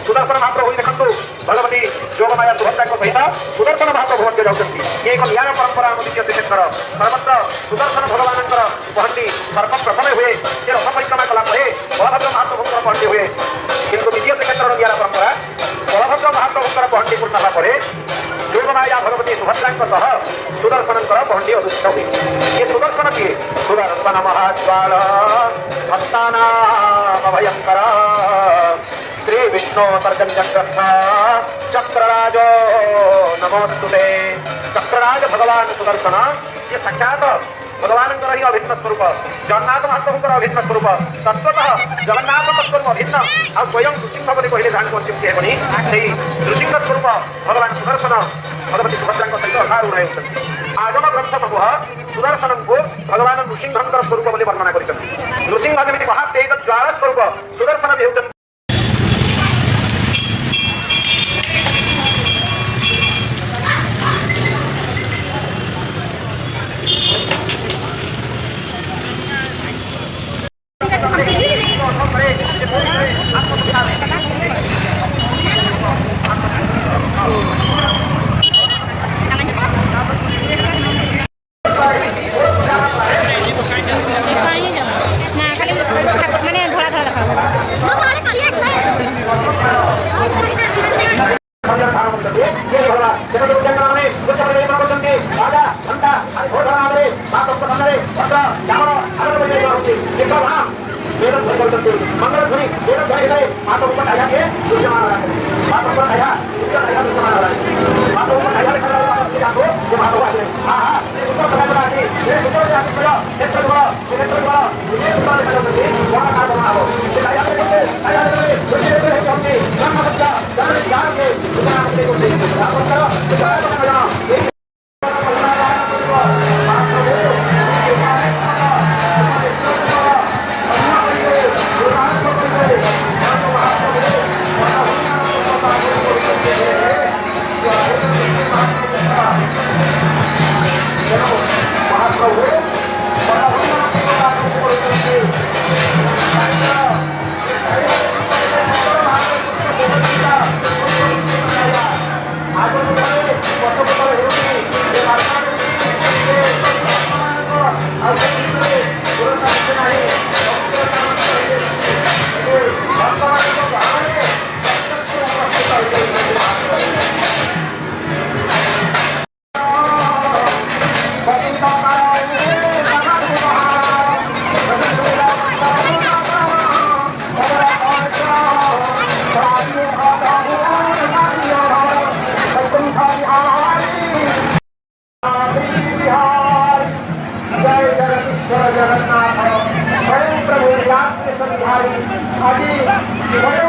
सुदर्शन महाप्रभु होई देखंतु भगवती जोगमाया सुभद्रा को सहित सुदर्शन महाप्रभु भवन के जाउछंती ये एक न्याय परंपरा हम द्वितीय श्रीक्षेत्र सर्वत्र सुदर्शन भगवानंकर पहंडी सर्वप्रथम हुए जे रथ परिक्रमा कला परे बलभद्र महाप्रभुंकर पहंडी हुए किंतु द्वितीय श्रीक्षेत्र न्याय परंपरा बलभद्र महाप्रभुंकर पहंडी पूर्ण परे जोगमाया भगवती सुभद्रा सह सुदर्शनंकर पहंडी अधिष्ठित हुए ये सुदर्शन किए सुदर्शन महाज्वाल भयंकर श्री विष्णु तर्जन्यग्रस्थ चक्रराज नमोस्तुते चक्रराज भगवान सुदर्शन ये साक्षात भगवान ही अभिन्न स्वरूप जगन्नाथ महाप्रभुंर अभिन्न स्वरूप तत्वतः जगन्नाथ स्वरूप अभिन्न आ स्वयं नृसिंह बोली कहले ध्यान करते से नृसिंह स्वरूप भगवान सुदर्शन भगवती सुभद्रा सहित अधारूढ़ होती आगम ग्रंथ समूह सुदर्शन को भगवान नृसिंह स्वरूप बोली वर्णना कर नृसिंह जमी महातेज ज्वाला स्वरूप सुदर्शन भी होती जगन्नाथ स्वयं प्रभु यात्री संधारी आदि